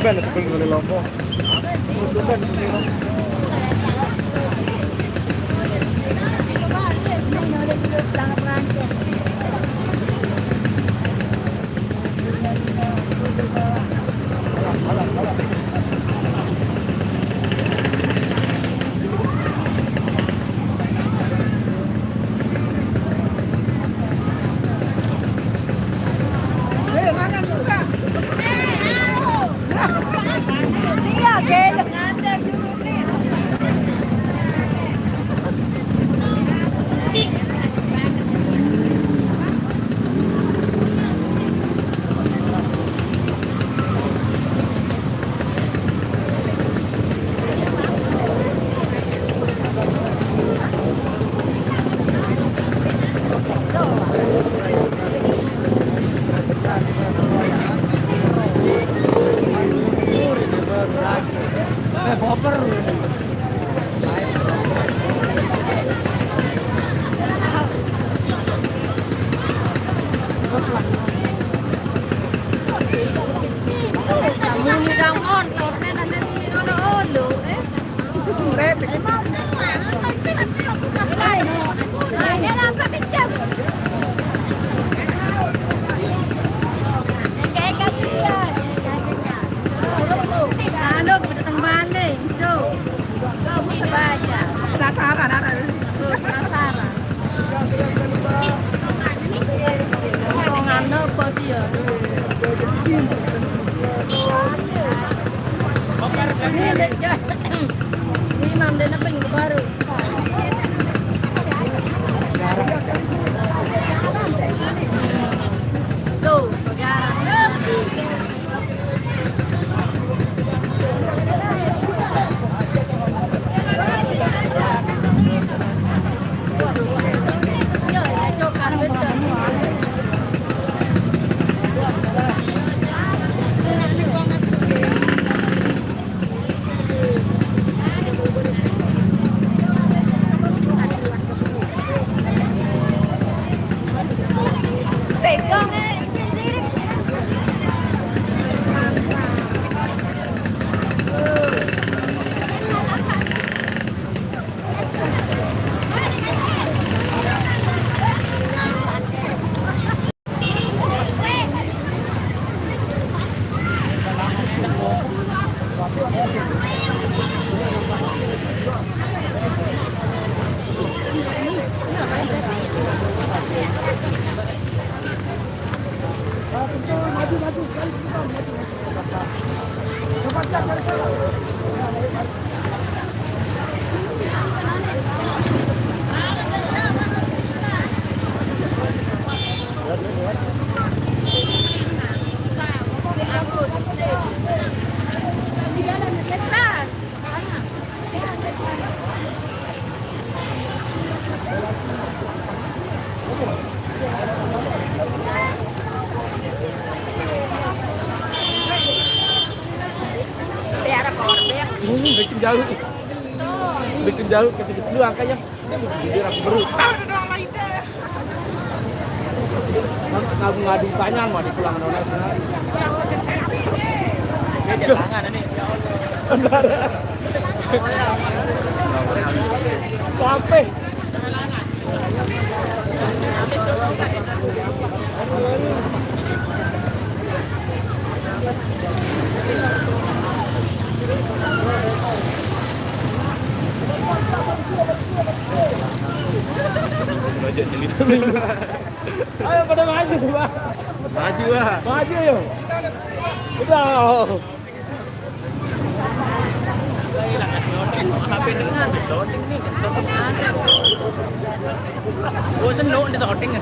tumben sebelum beli lombok. Tumben beli lombok. Penasaran ada. Penasaran. Songan apa dia? Ini mam dan apa yang baru? Tuh, sekarang. Bikin jalur, bikin jalur kecil-kecil dulu angkanya. Biar aku beru. Ngadu tanya mau di pulang orang sana. Dia tangan ini. Sampai. Ayo pada maju, Pak. Maju lah. Maju yuk. Udah.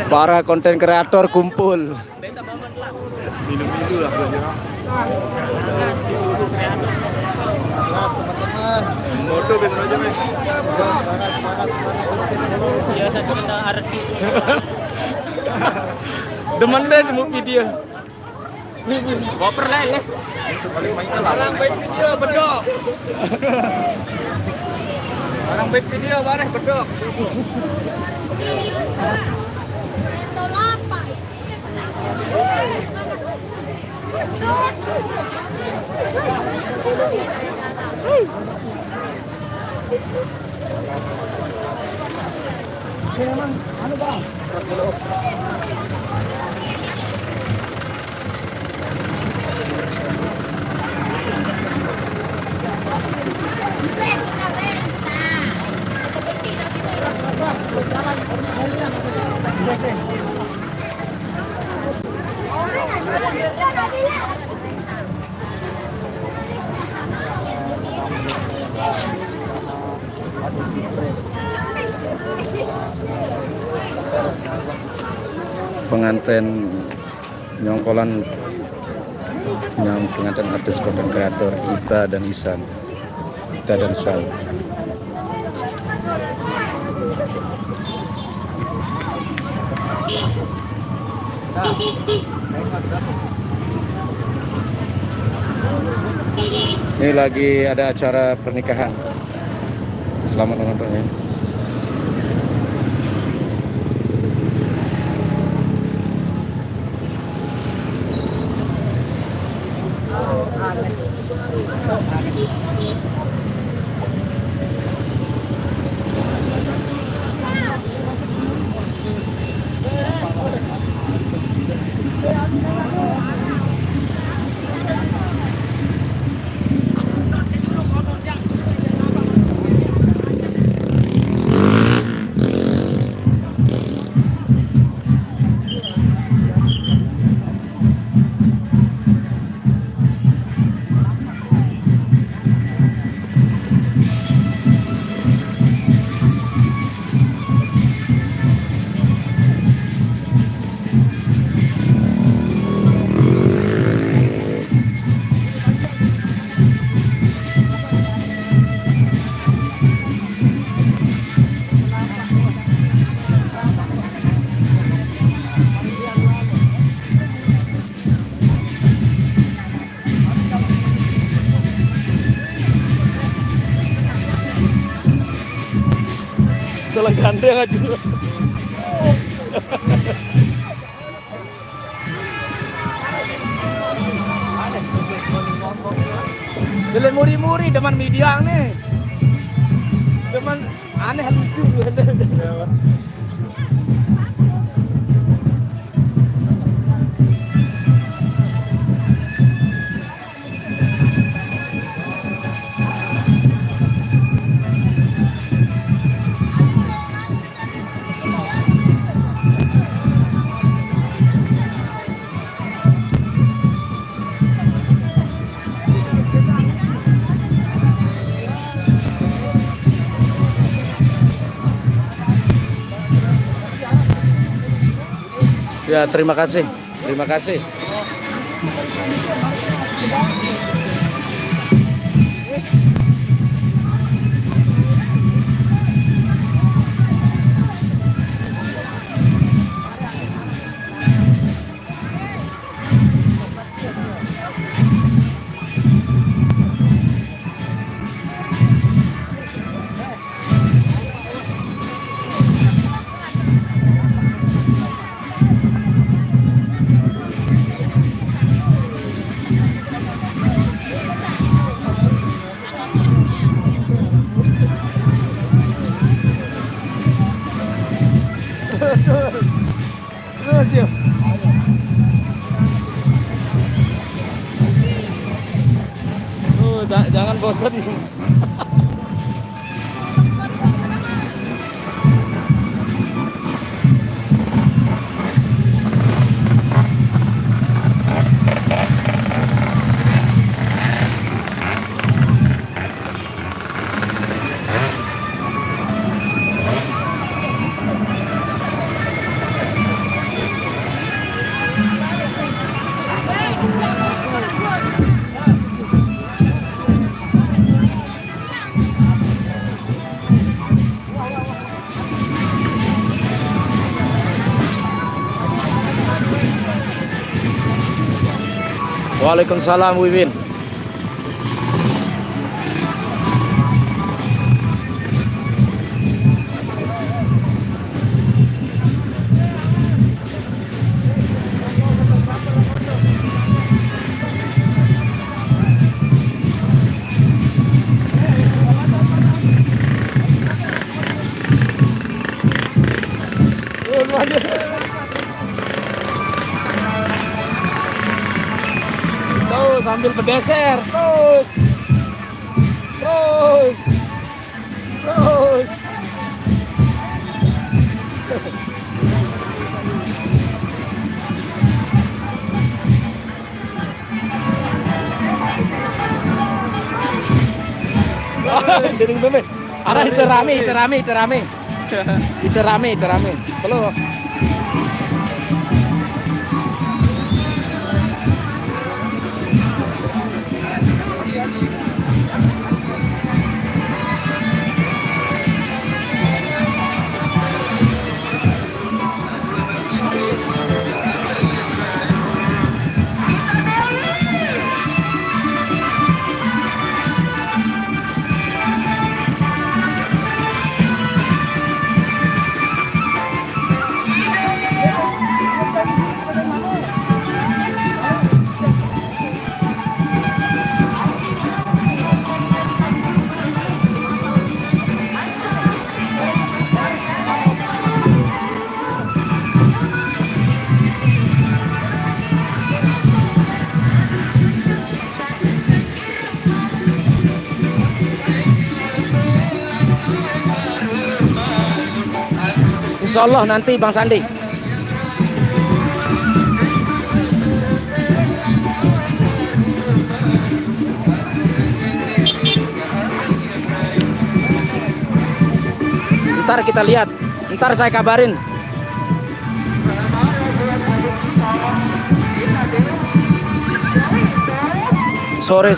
Para konten kreator kumpul. Minum dulu lah teman-teman. Moto bener aja men. Semangat. Iya, satu kena arti. Demen deh semua video. Koper lah ini. Paling mainnya lah. Orang baik video bedok. Orang baik video bareng bedok. Pengantin nyongkolan pengantin artis konten kreator Ita dan Isan, Ita dan Sal. Ini lagi ada acara pernikahan. Selamat menonton ya. Salah gandeng aja. Selain muri-muri deman media nih. Deman aneh lucu. Ya, terima kasih. Terima kasih. Terus ya. Jangan bosan. Waalaikumsalam Wiwin. sambil bergeser terus. Terus. Terus. Dering bebe. Arah itu rame. Itu rame. Belum. Insya Allah nanti Bang Sandi. Ntar kita lihat, ntar saya kabarin. Sore.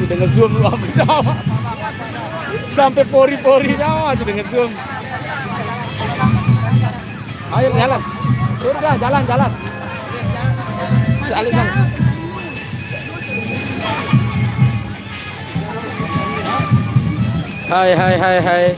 Sudah nge-zoom lu apa Jawa. Sampai pori-pori Jawa sudah nge-zoom. Ayo jalan. Udah jalan. Salinan. Hai.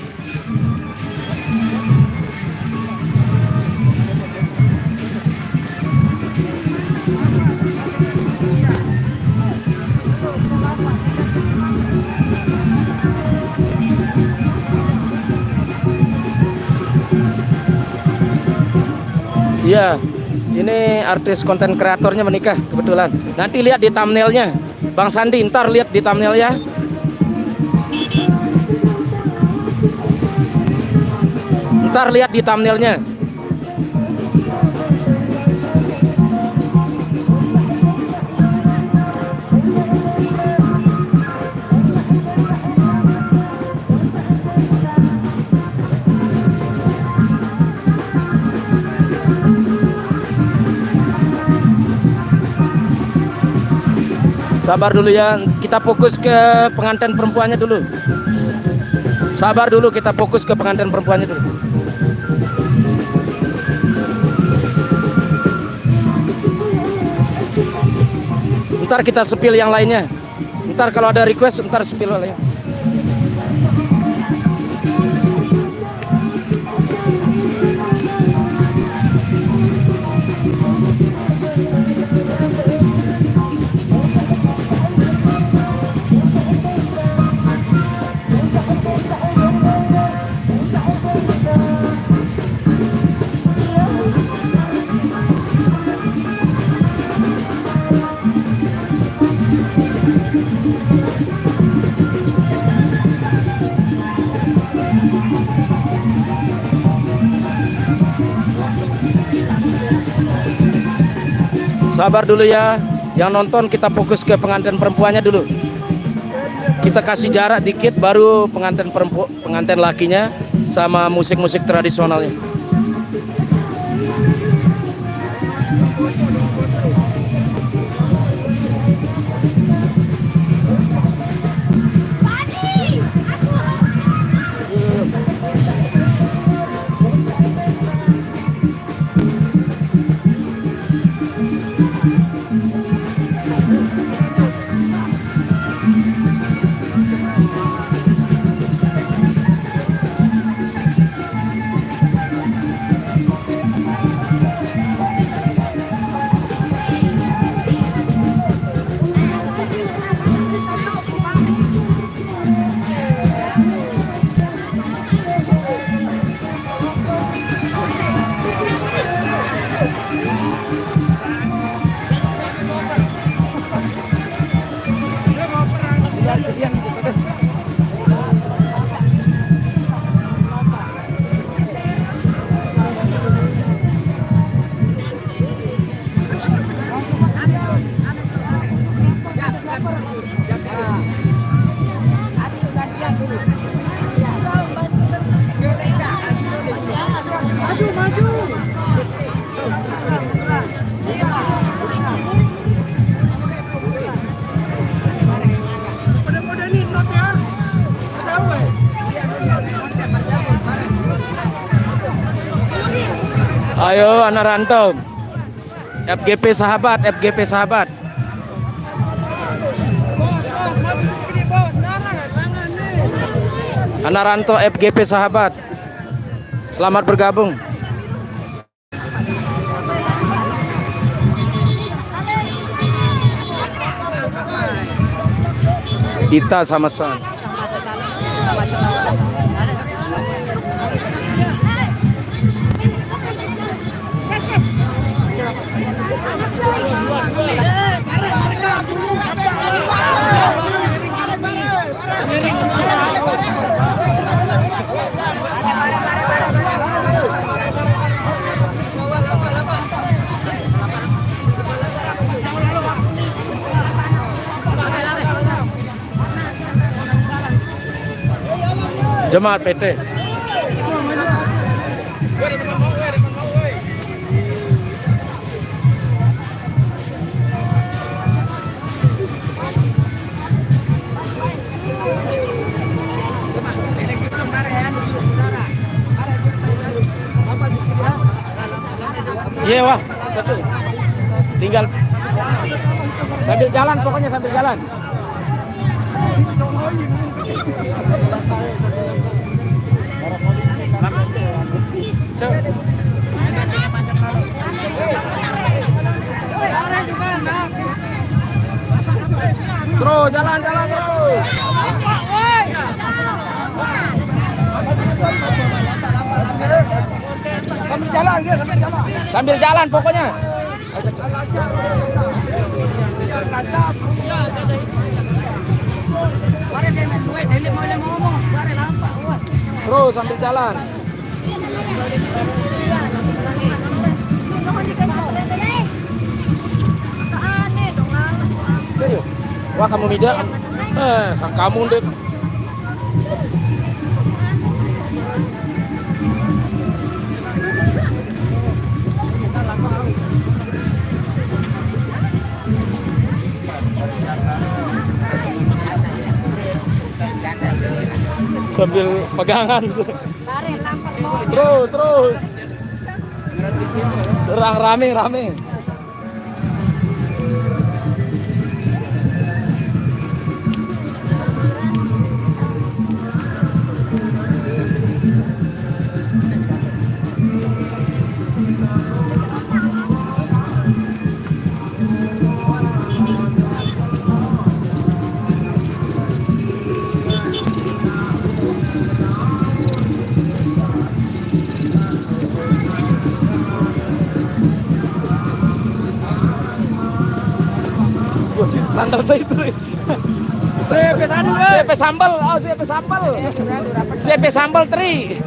Iya, ini artis konten kreatornya menikah kebetulan. Nanti lihat di thumbnailnya, Bang Sandi. Ntar lihat di thumbnailnya. Ntar lihat di thumbnailnya. Sabar dulu ya, kita fokus ke pengantin perempuannya dulu. Sabar dulu, kita fokus ke pengantin perempuannya dulu. Ntar kita sepil yang lainnya. Ntar kalau ada request, ntar sepil lainnya. Sabar dulu ya. Yang nonton kita fokus ke pengantin perempuannya dulu. Kita kasih jarak dikit baru pengantin lakinya sama musik-musik tradisionalnya. Ayo anak rantau, FGP sahabat, FGP sahabat. Anak rantau FGP sahabat, selamat bergabung. Ita sama San. Jemaat PT. Iya wah, betul. Tinggal sambil jalan, pokoknya sambil jalan. Terus jalan terus. Sambil jalan ya, sambil jalan. Sambil jalan pokoknya. Terus sambil jalan. Wah kamu mida, sang kamu deh. Sambil pegangan. Terus. Terang rame. Sandal saya itu. CP sambal, CP sambal 3.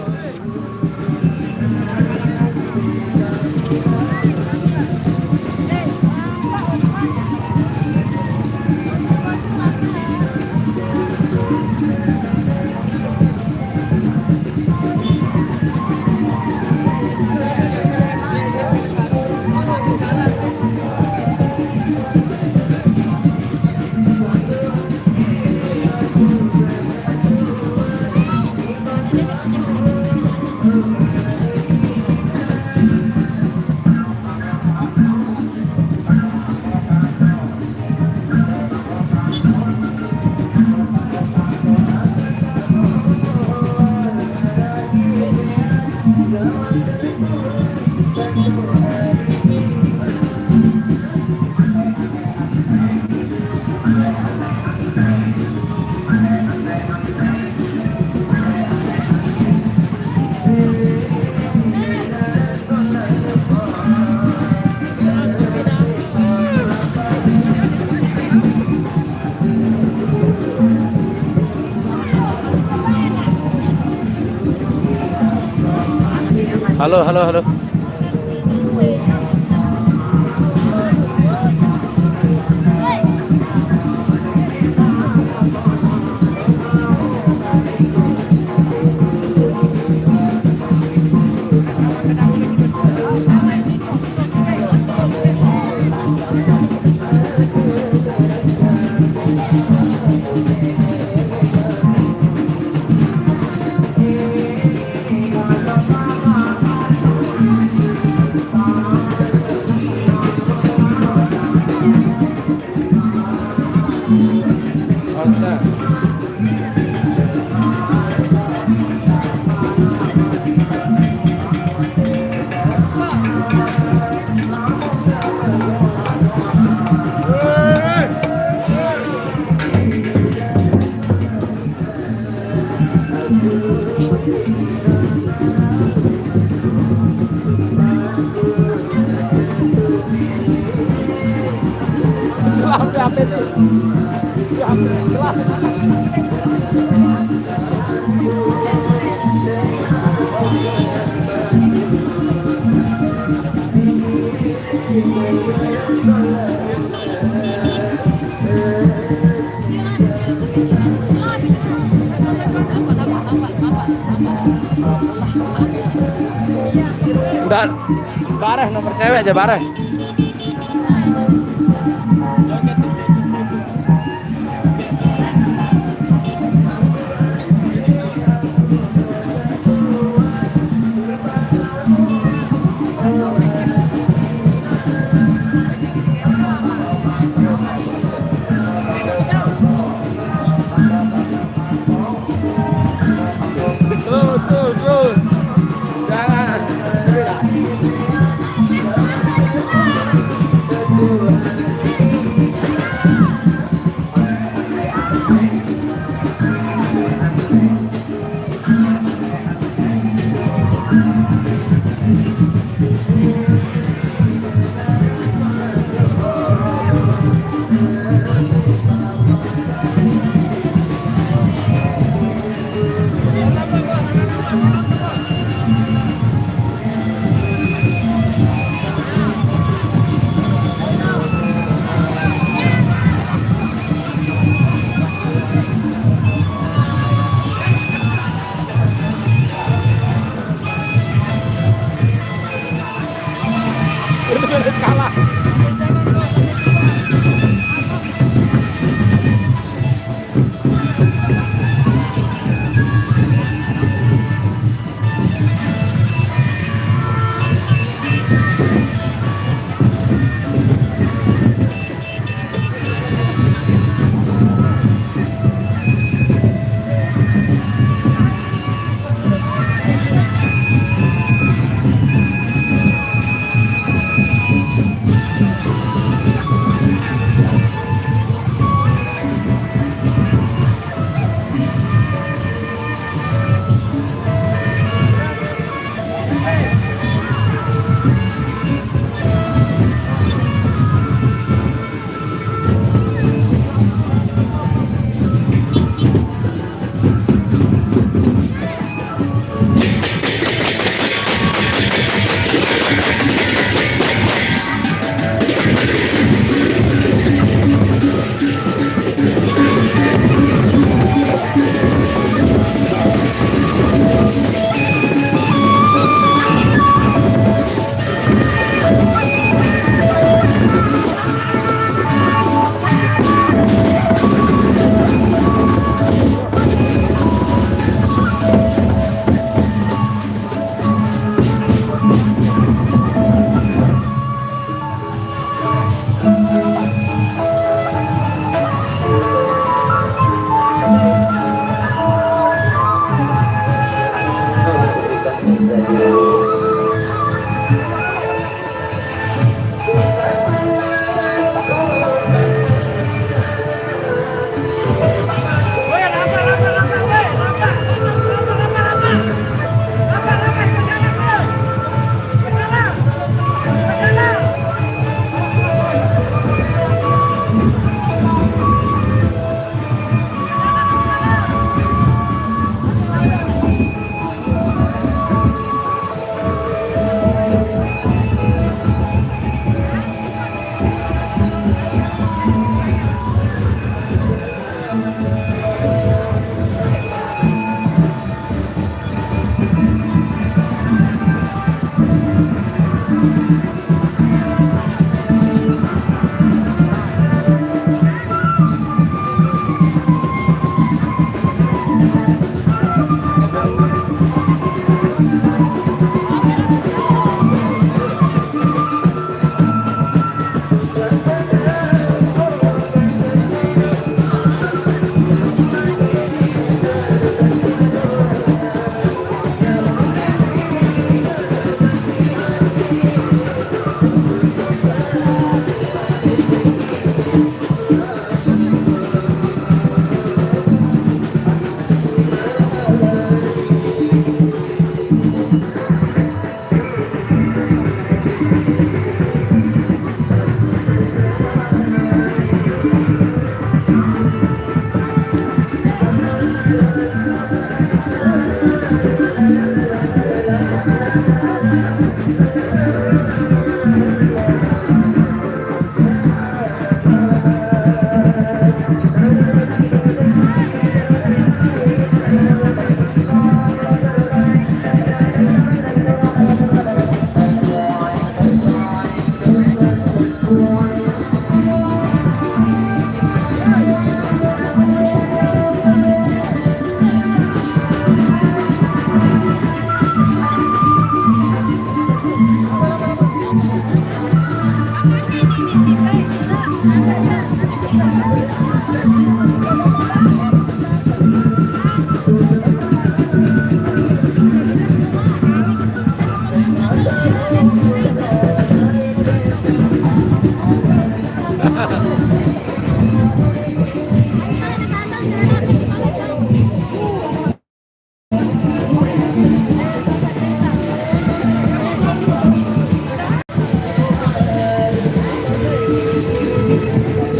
Halo, halo, halo. Enggak, bareh nomor cewek aja bareh. Terus. Jangan. Kalah. Terima kasih.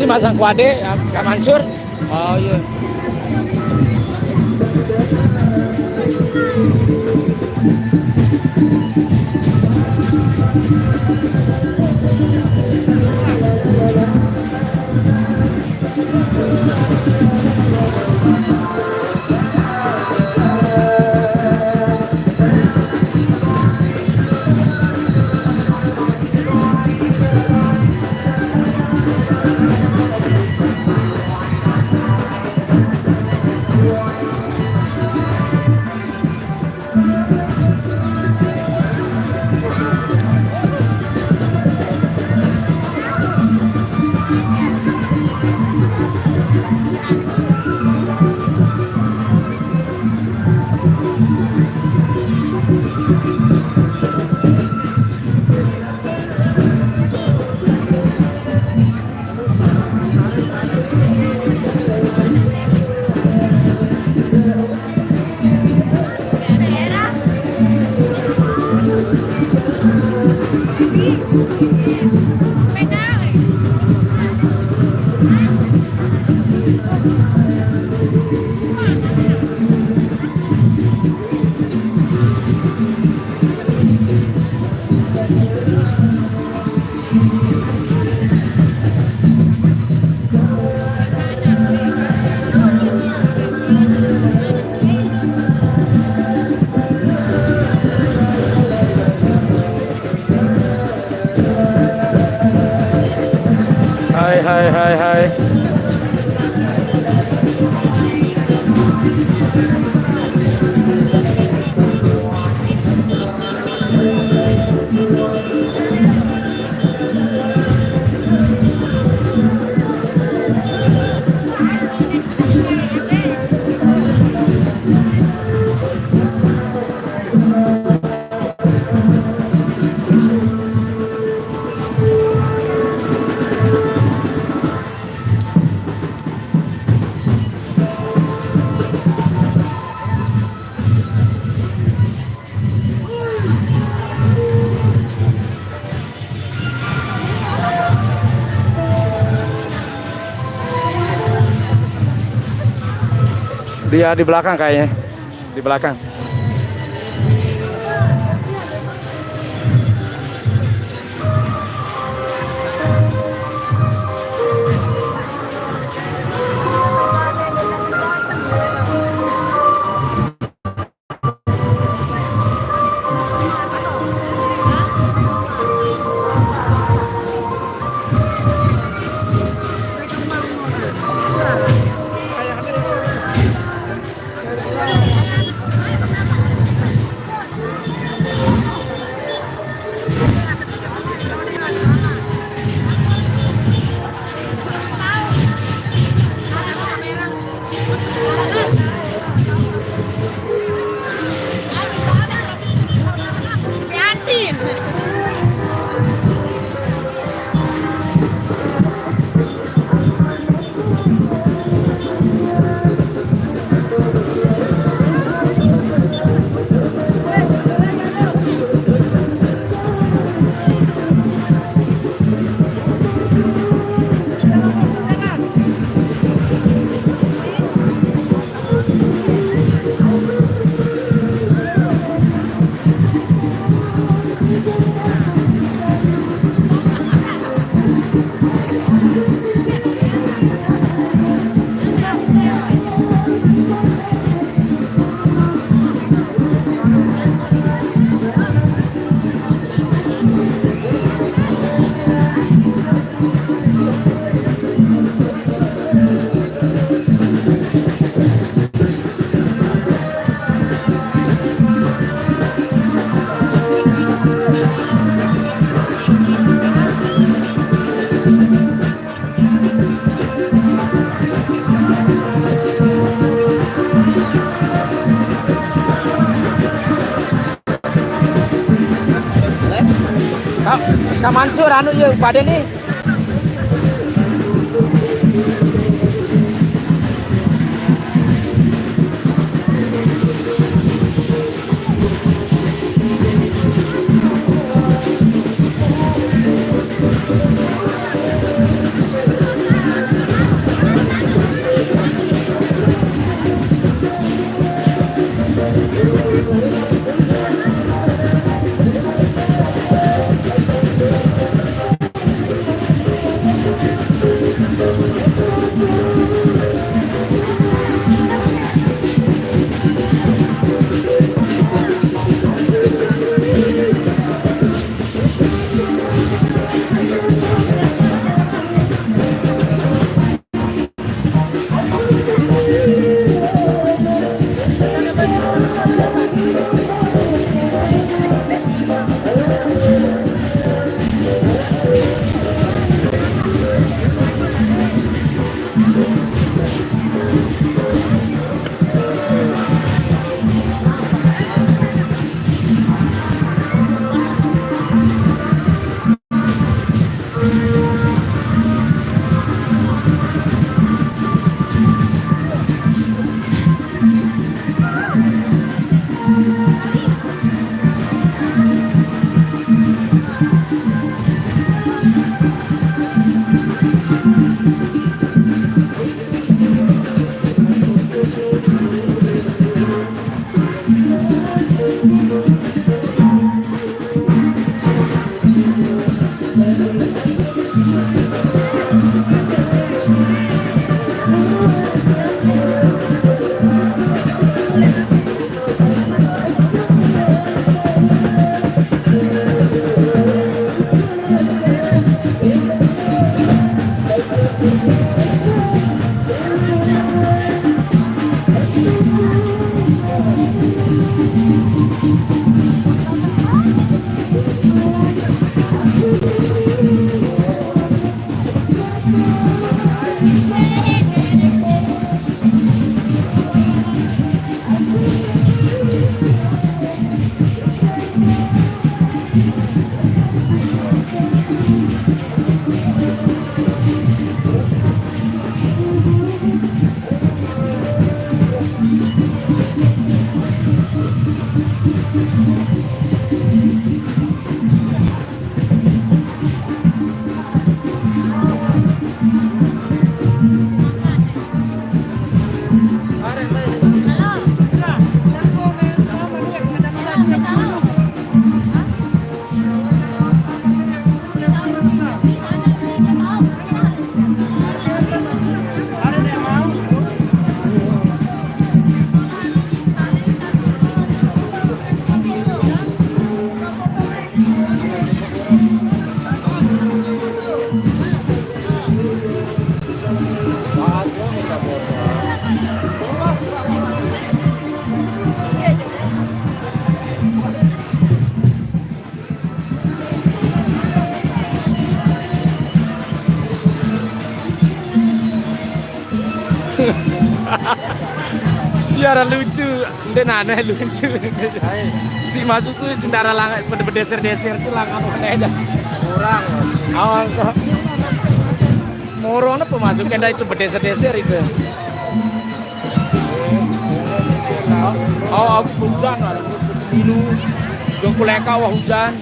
masang kuade, ya, Kak Mansur. Oh iya. Hai. Dia di belakang kayaknya. Di belakang. Kak Mansur anu ya pada nih. Sejarah lucu, dan aneh lucu. Si masuk tuh sendara langit berdeser-deser tuh langkah aja. Kurang. Awal kok. Moro pemasuknya itu berdeser-deser itu. Oh, hujan ada dulu. Jong kuleka wah hujan.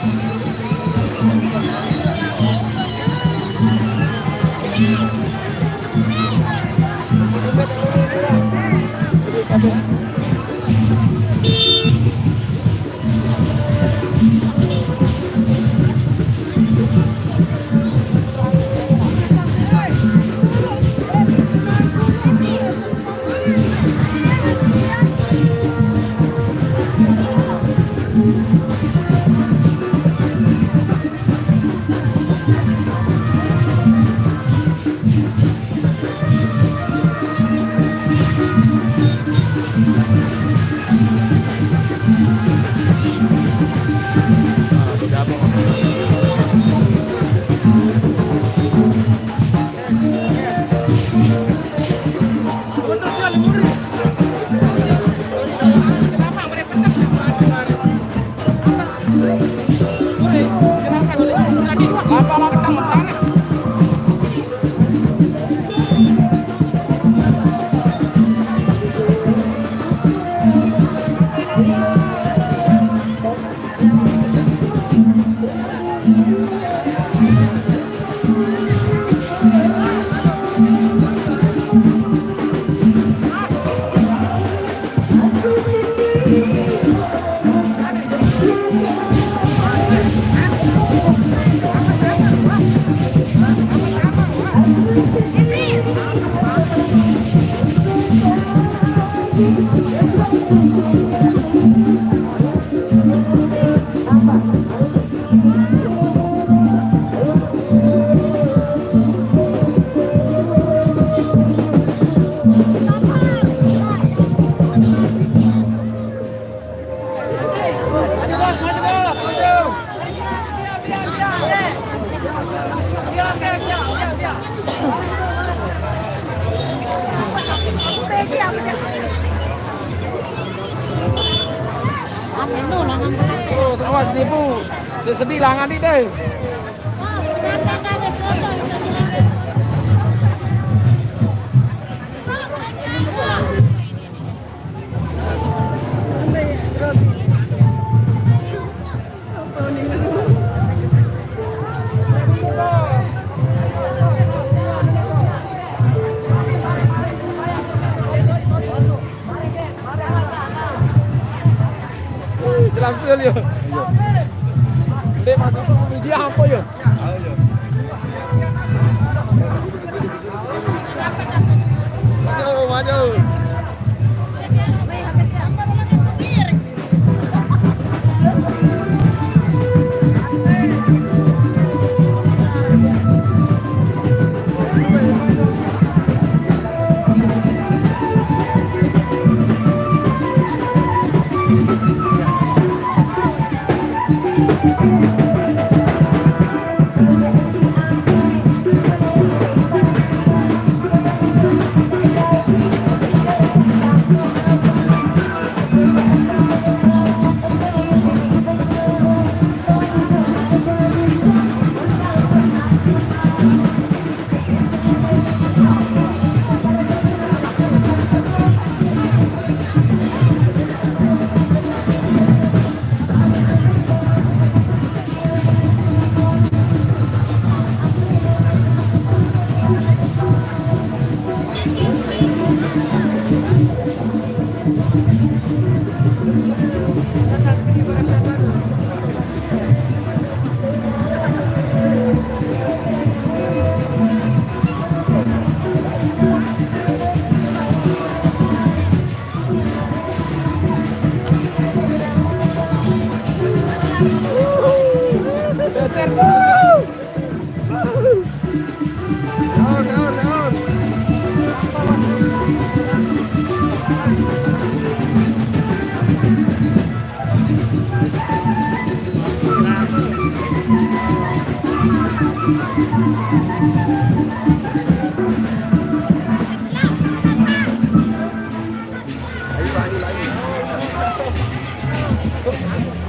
Oh, awas nih Bu, dia sedih langan nih deh. Langsung ya. Dek mati dia apa ya? Maju, maju.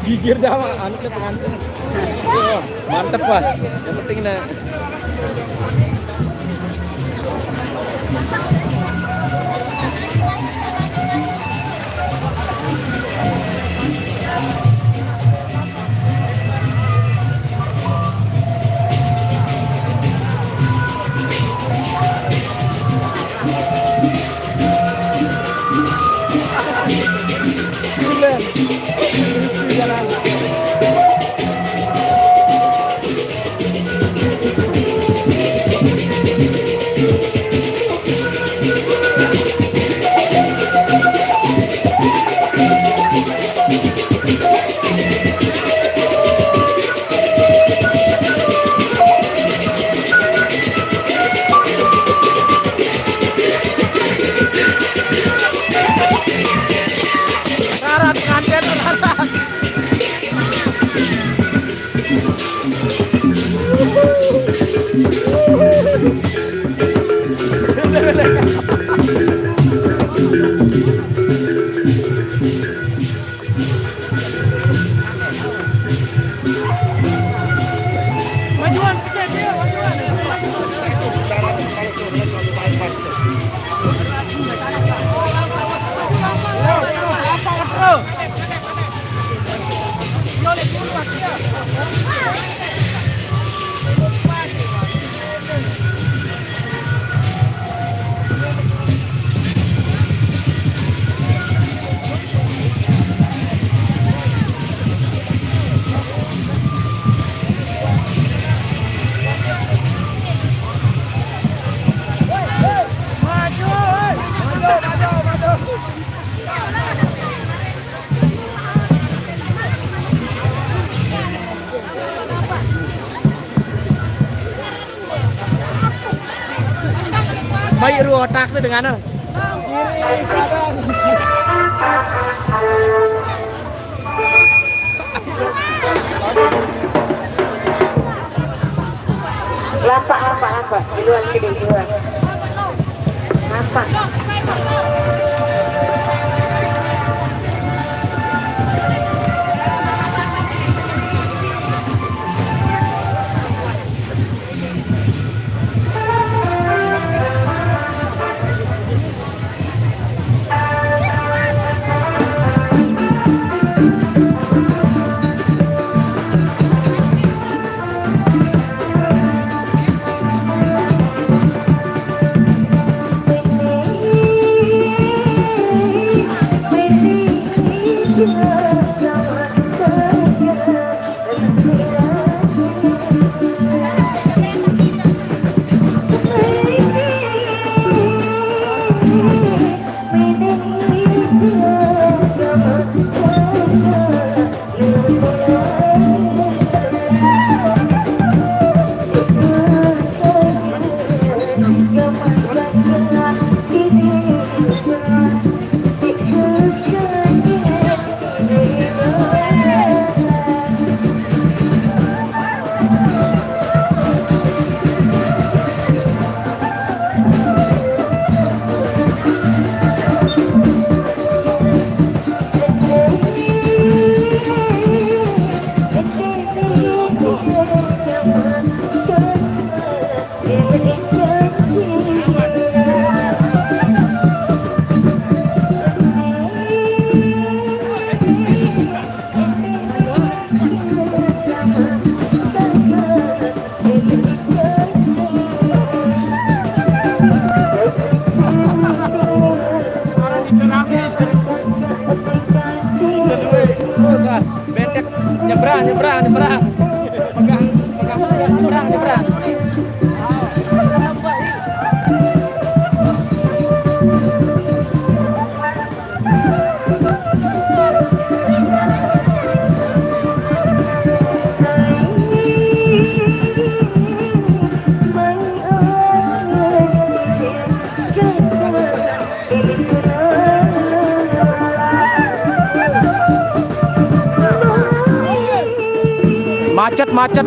Gigir dah mah, anu ke pengantin. Wah, mantep wah. Yang penting nah. Syarat pengantin syarat. Majuan kecil dia, majuan. Baik ru otak tuh dengan kiri kanan. Lapak. Di luar sini, di luar. Lapak. Nyebrang. Pegang, nyebrang.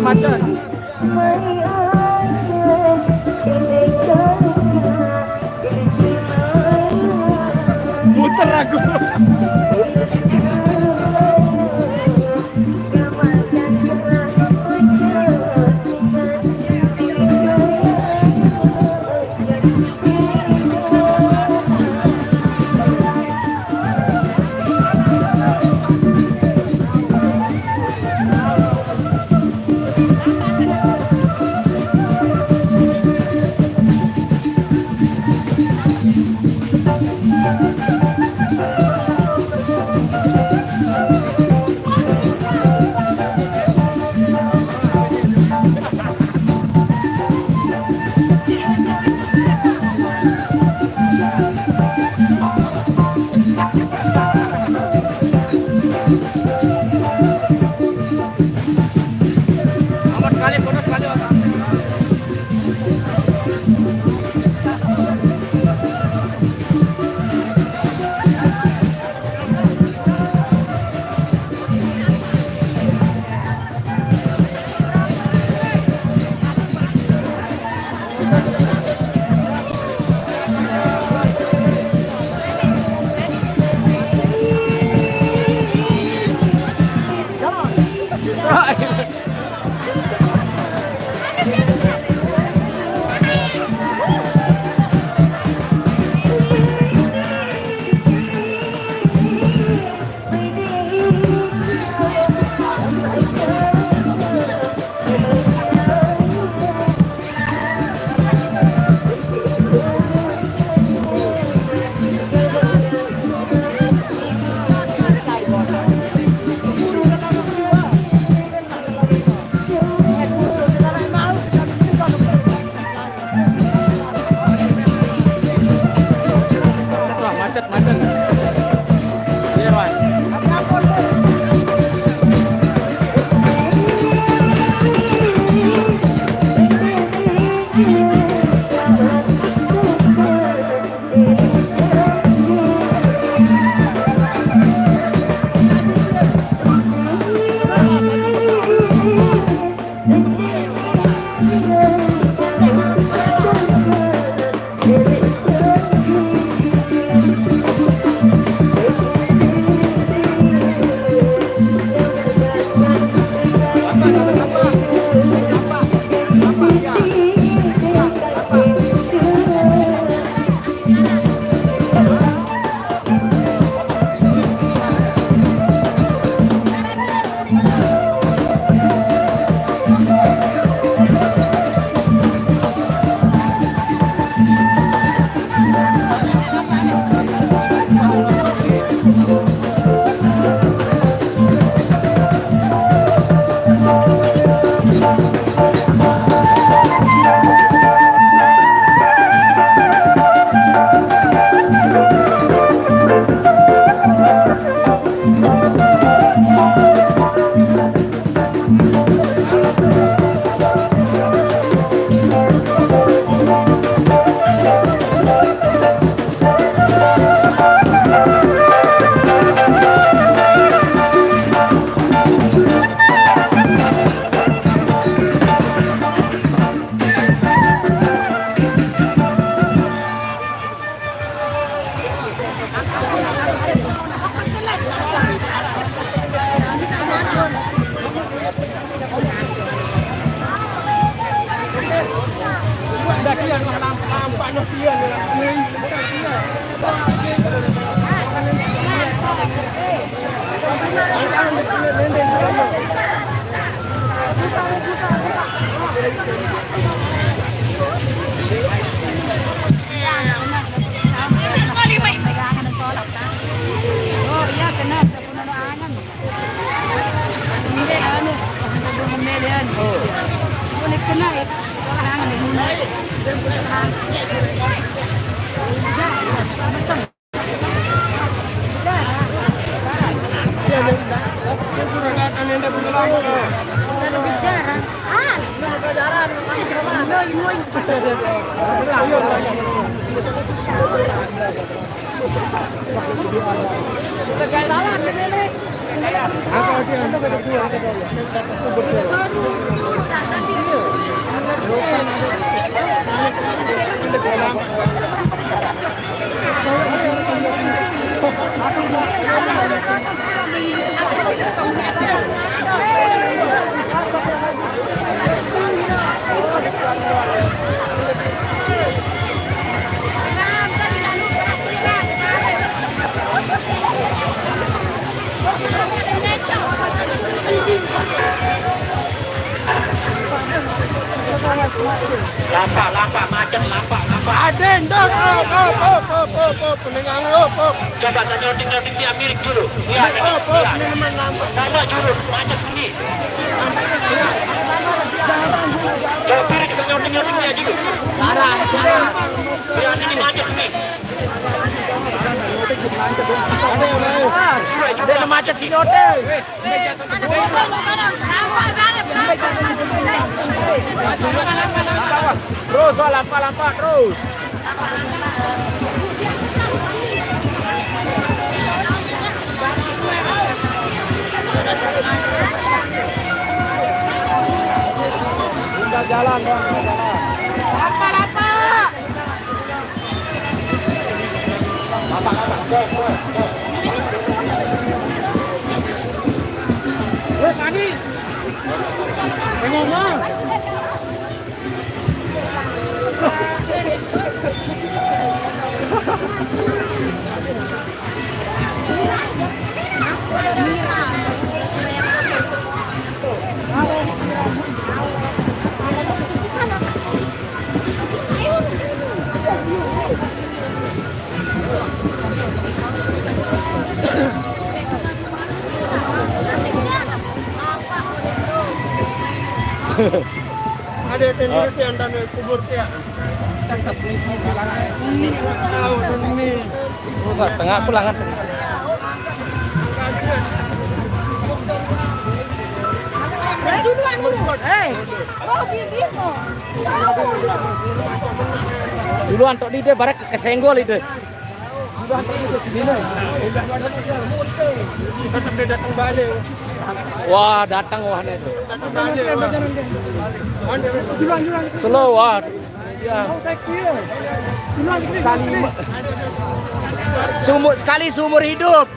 Macet. Muter aku. Wah, macet. Iya, Wan. Lampak macet, lampak. Aden, dong. Pendengar, Coba saya nyoting dia miring dulu. Iya, minuman lampak. Tanda dulu, macet ini. Coba miring saya nyoting dia dulu. Parah. Ya, ini macet ini. Ada macet sini hotel. Terus soal lampak terus. Tinggal jalan doang, Tadi. Ada tender yang dan kubur dia. Tahu ini. Rusak tengah aku langat. Duluan tok di barak kesenggol itu. Duluan tok itu sini. Tetap dia datang balik. Wah, datang wah itu. Datang balik. Slow wah. Ya. Sekali seumur hidup.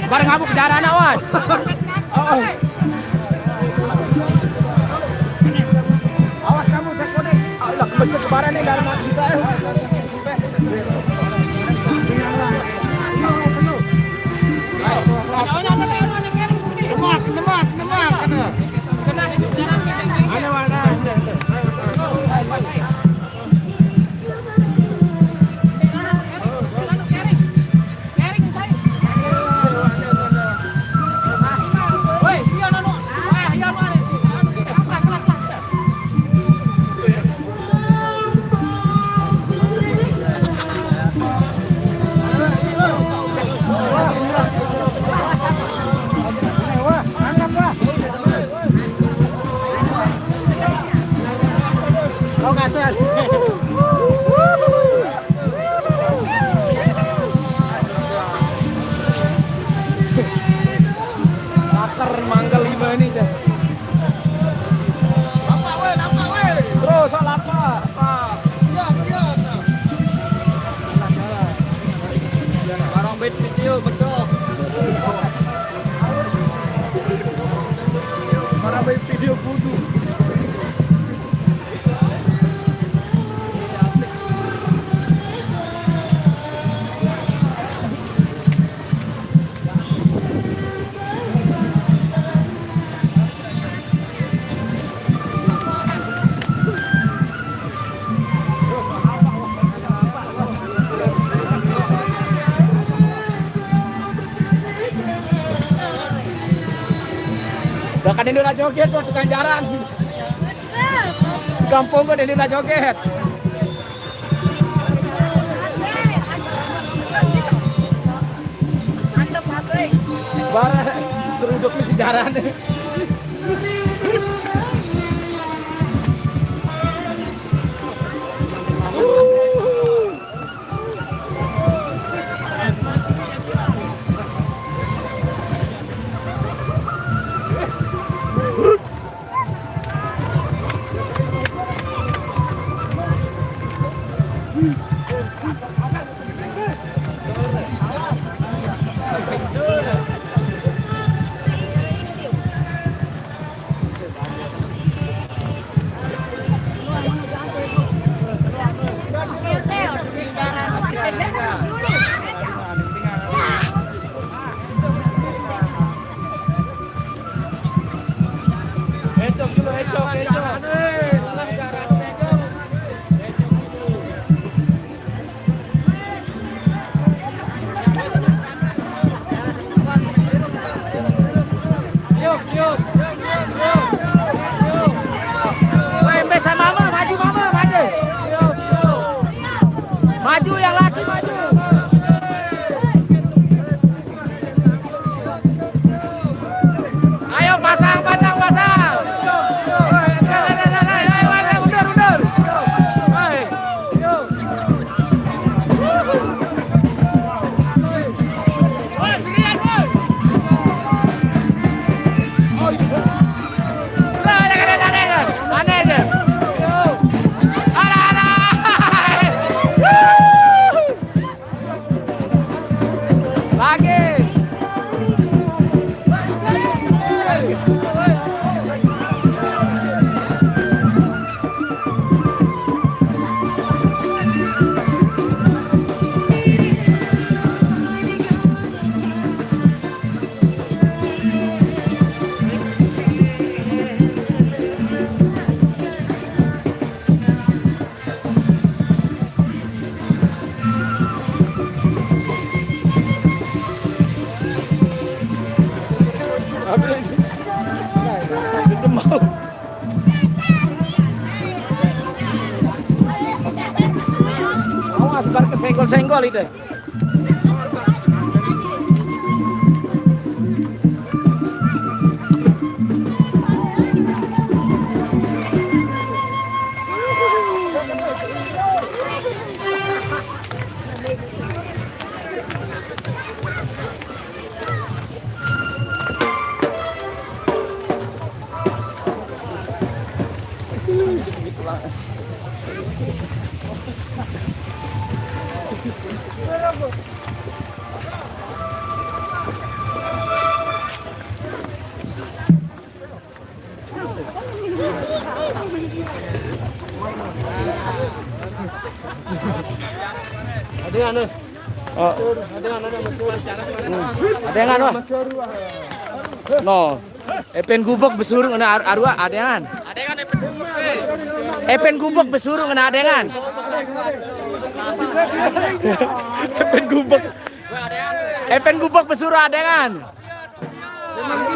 Bareng ngabuk darah anak was. Awas kamu saya konek. Allah kebesar kebaran nih darah kita. Lapar manggal 5 ini dah. Terus lapar. Barang bet video betul. Barang bet video kudu. Kan ini udah joget tuh tukang jaran. Kampung gue ini udah joget. Mantap asik. Bara seruduk nih si jaran. Maju yang laki maju. Ayo pasang. senggol-senggol itu. Ada yang anu. Oh, Ada yang anu masyhur. ada yang anu? No. Epen gubok besurung ngena arua adengan. Adengan epen gubok besurung ngena adengan. Epen gubok. Epen gubok besurung adengan.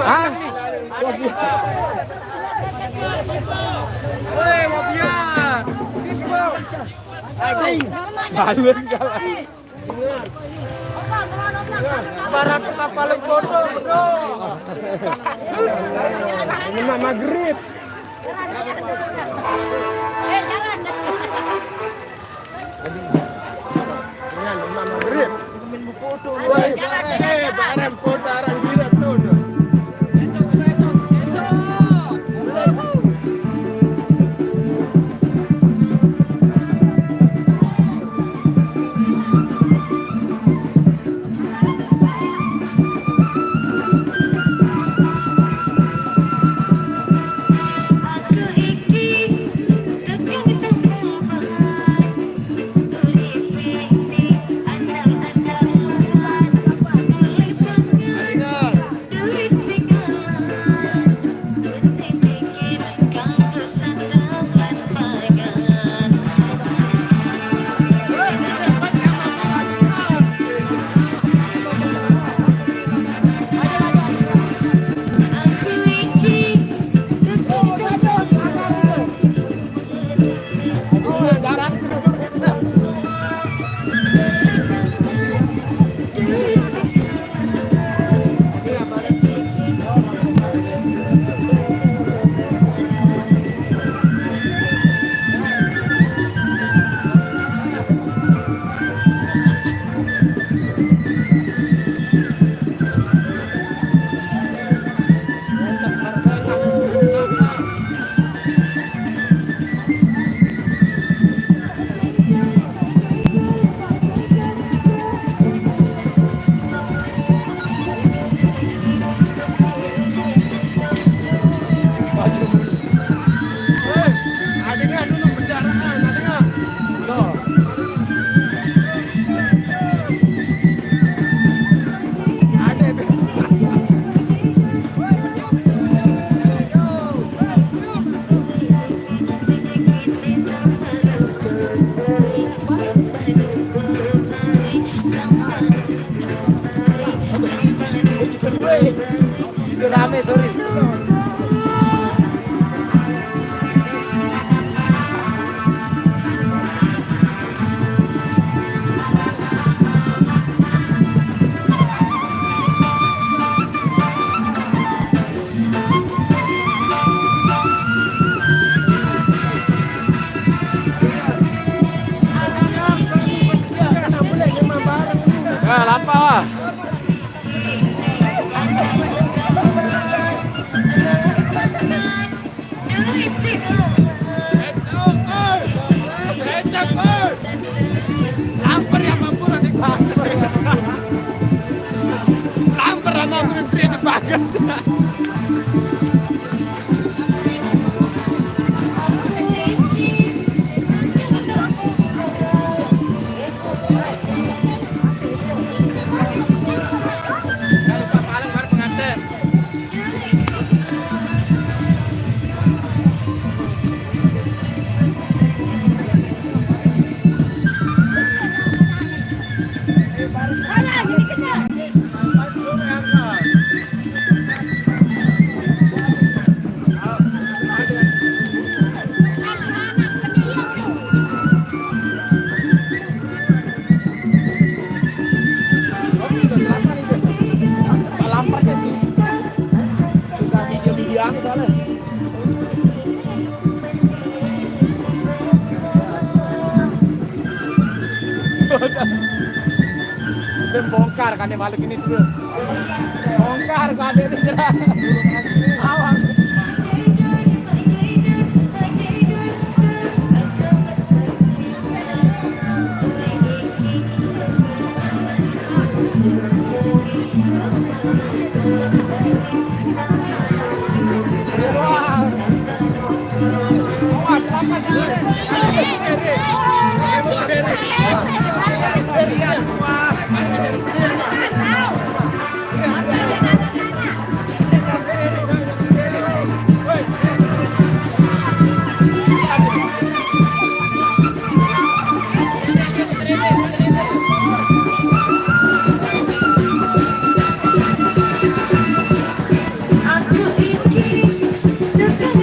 Hah? Woi, Mafia. Kisbo. Balun kalah. Barat kapal bodoh, bro. Ini mah maghrib. Jangan, mah maghrib. Woi, bareng foto arang gila tuh. Itu rame, sorry. Ya, lapar. Dan bongkar kan balik ini terus. Bongkar kan itu jelas. Awas. Aku ini bukan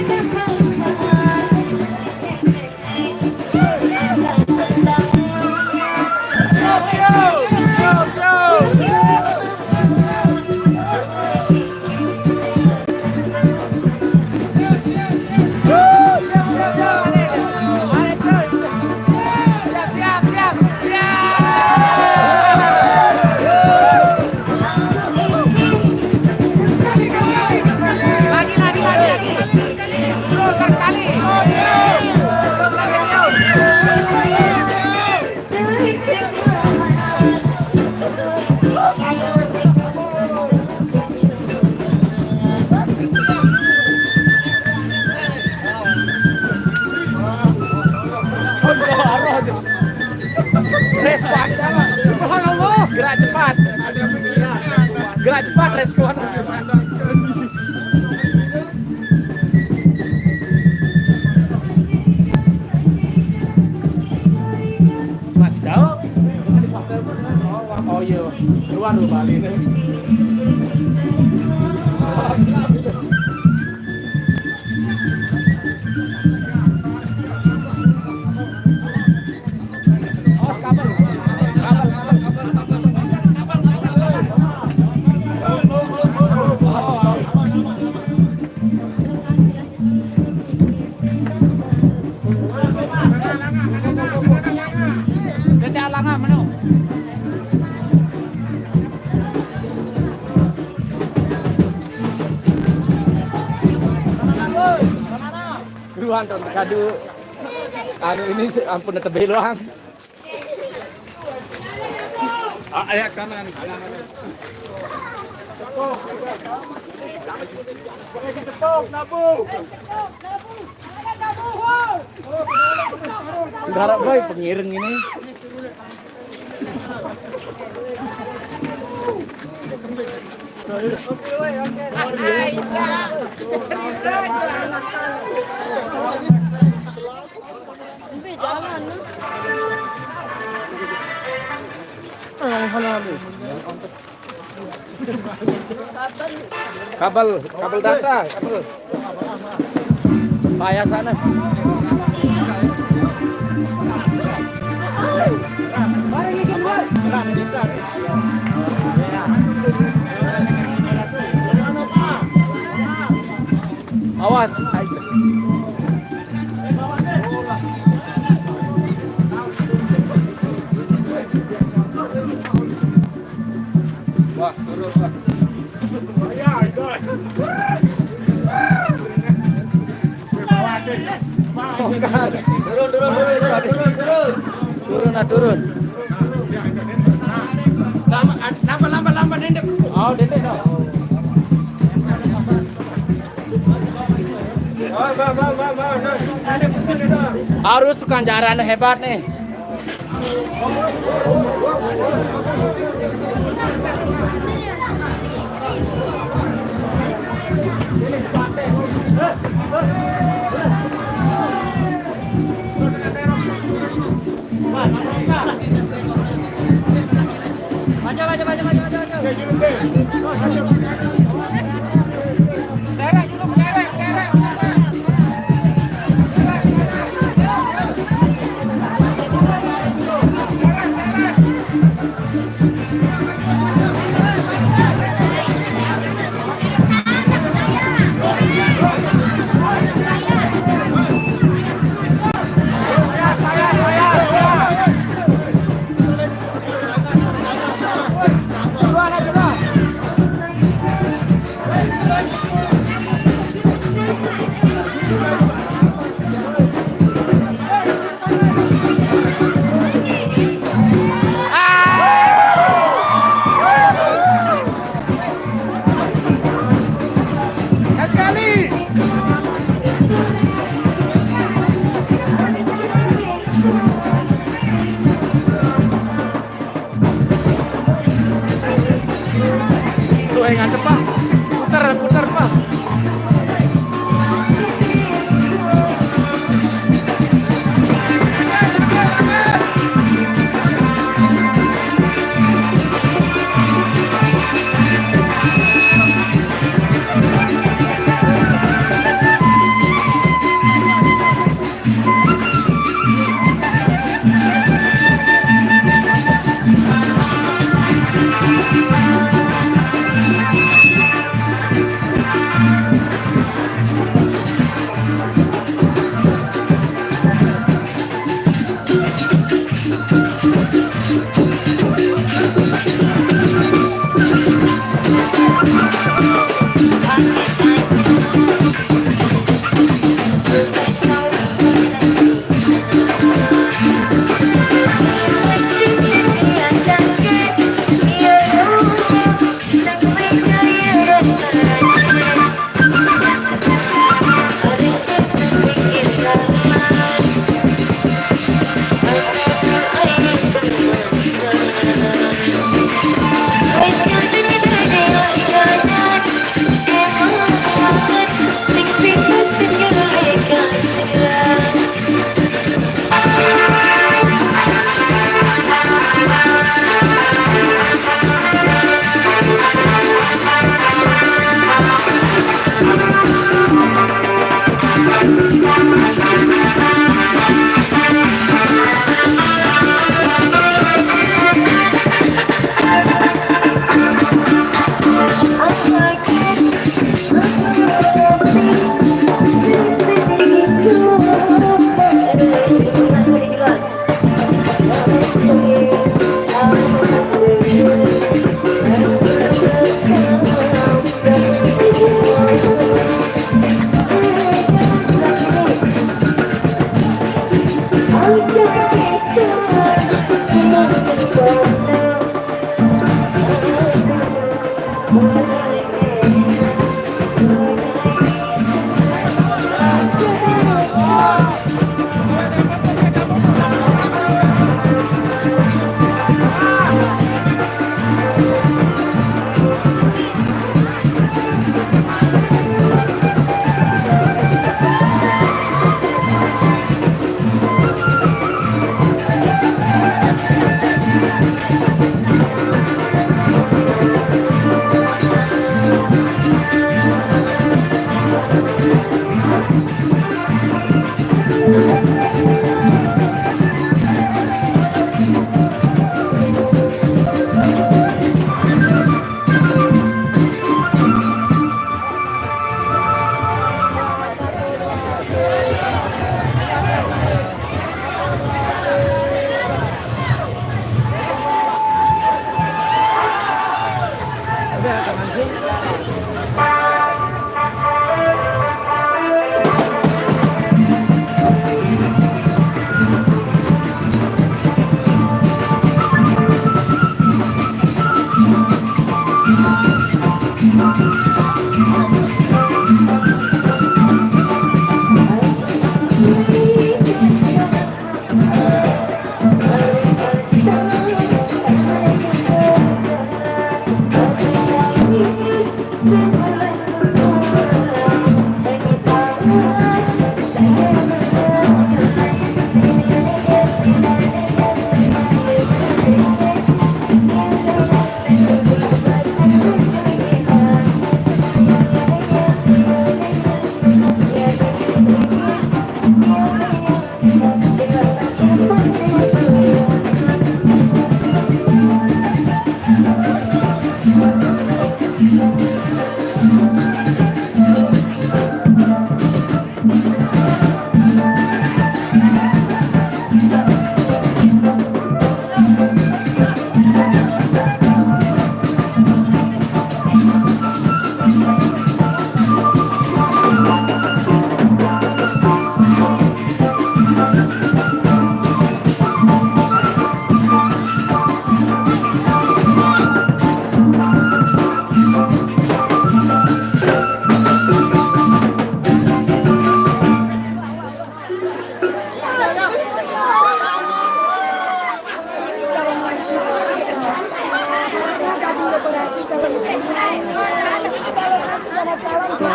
Respon. Subhanallah, gerak cepat. Gerak cepat respon. Masih jauh? Oh iya, keluar lu Bali ini. Keluhan ton kadu. Anu ini ampun tebe doang. Ayah kanan. Garap boy pengiring ini. Kabel data, kabel. Payah sana. Awas. Wah, turun, Pak. Turun. Lambat dendek. Oh, dendek dong. Harus tukang jaran hebat nih.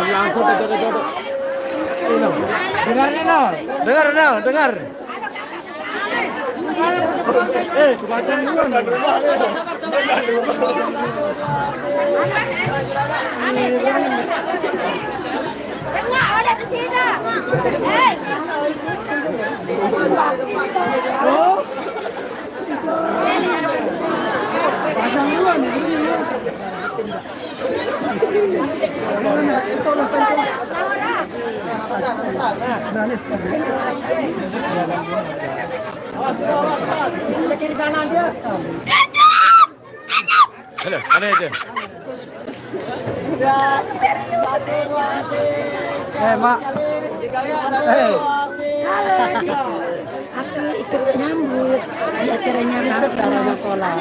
Langsung ke jodoh-jodoh. Dengar Nino, dengar. Kebacaan duluan. Enggak, ada di sini. Hei. Pasang duluan. Kiri kanan dia. Halo, mana itu? Mak. Aku ikut nyambut di acara nyambut sama kolam.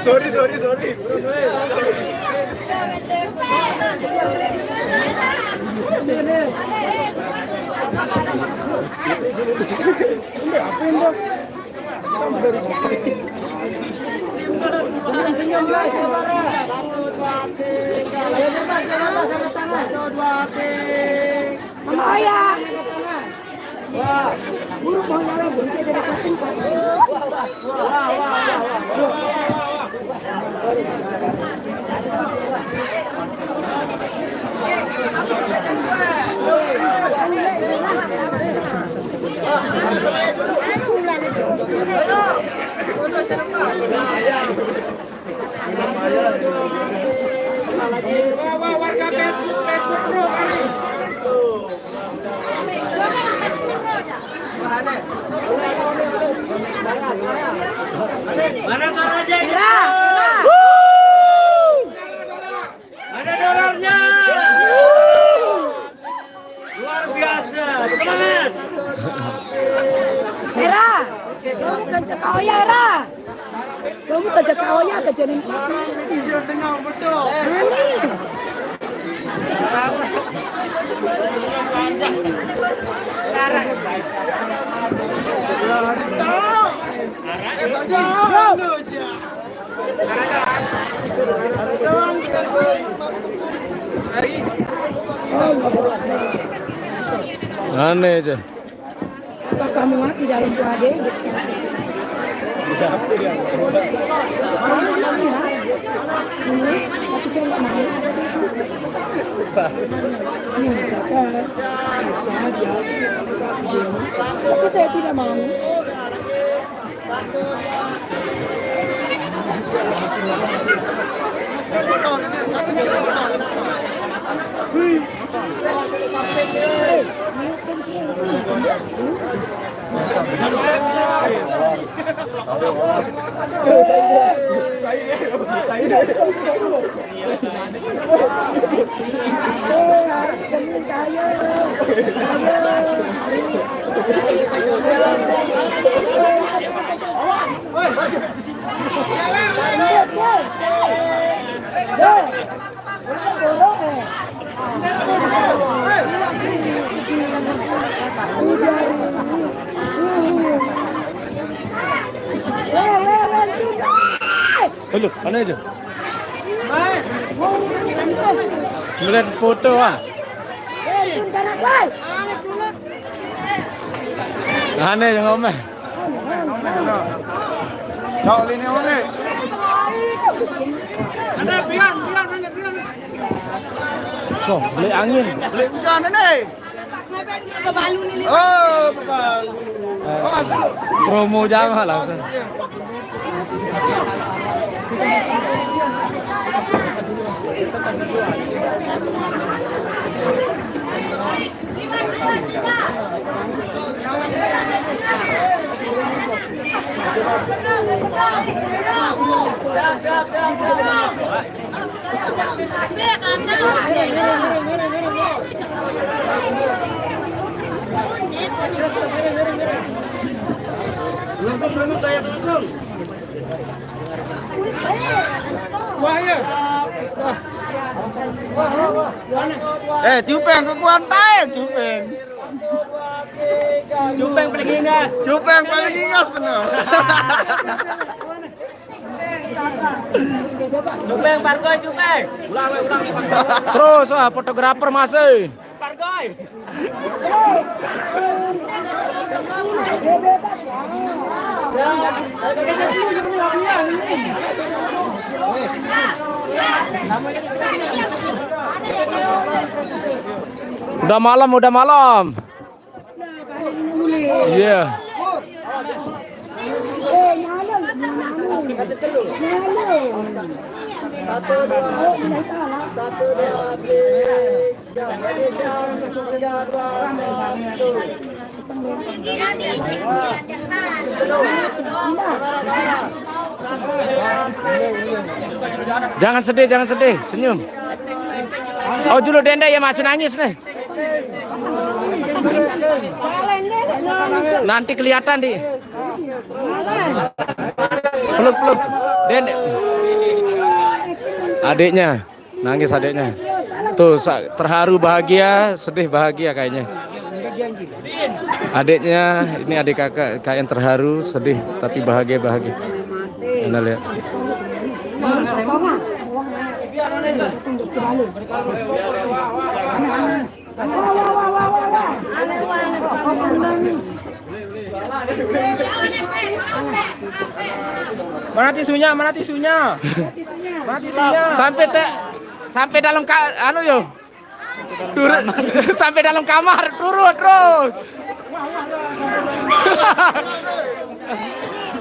Sorry. Mama Oya. Buru mau nyala bisa dari kapten Pak. Mana suaranya? Era. Ada dolarnya. Luar biasa. Semangat. Era. Kamu kan cakap ya Era. Kamu kan cakap ya kerja nempak. Ani. Aneh aja. Apa kamu mati dalam puade? Ini, tapi saya nggak mau. Nih, misalkan bisa dia begini, tapi saya tidak mau. Halo, mana aja? Melihat foto ah. Aneh yang ngomel. Kau ini oleh. Kok beli angin? Beli hujan ini. Oh, bukan. Promo jangan langsung. Belum saya belum. Cupeng kekuatan tay, cupeng. Cupeng paling ingas. Cupeng paling ingat benar. Cupeng Pargoy cupeng. Ulang. Terus fotografer masih. Pargoy. Udah malam. Iya. Jangan sedih, senyum. Oh dulu Denda ya masih nangis nih. Nanti kelihatan di. Peluk. Denda. Adiknya, nangis adiknya. Tuh terharu bahagia, sedih bahagia kayaknya. Adiknya, ini adik kakak yang terharu, sedih tapi bahagia. Anda lihat. Mana tisunya? Sampai dalam sampai dalam kamar turun terus.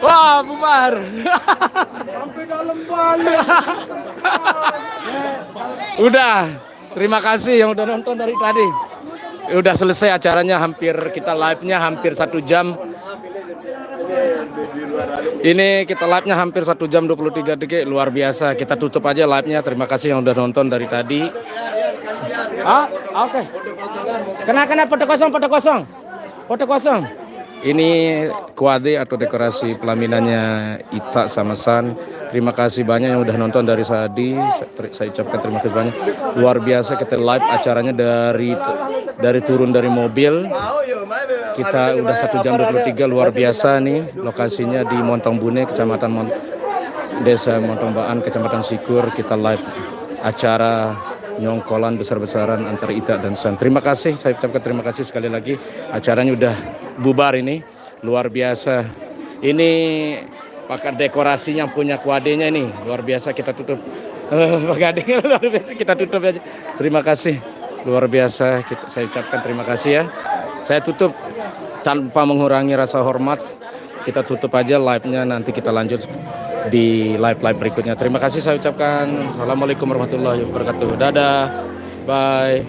Wah, bubar. Sampai dalam balik. Udah. Terima kasih yang udah nonton dari tadi. Udah selesai acaranya, kita live-nya hampir 1 jam. Ini kita live-nya hampir 1 jam 23 detik, luar biasa. Kita tutup aja live-nya. Terima kasih yang udah nonton dari tadi. Oke. Kena foto kosong. Foto kosong. Ini kuade atau dekorasi pelaminannya Ita sama San. Terima kasih banyak yang udah nonton dari tadi. Saya ucapkan terima kasih banyak. Luar biasa kita live acaranya dari turun dari mobil. Kita udah 1 jam 23, luar biasa nih. Lokasinya di Montong Bune, Desa Montong Baan, Kecamatan Sikur. Kita live acara nyongkolan besar-besaran antara Ita dan San. Terima kasih, saya ucapkan terima kasih sekali lagi. Acaranya udah bubar ini, luar biasa. Ini pakai dekorasinya punya kuadenya ini, luar biasa. Kita tutup. Luar biasa, kita tutup aja. Terima kasih, luar biasa. Saya ucapkan terima kasih ya. Saya tutup tanpa mengurangi rasa hormat. Kita tutup aja live-nya, nanti kita lanjut di live berikutnya. Terima kasih saya ucapkan. Assalamualaikum warahmatullahi wabarakatuh. Dadah. Bye.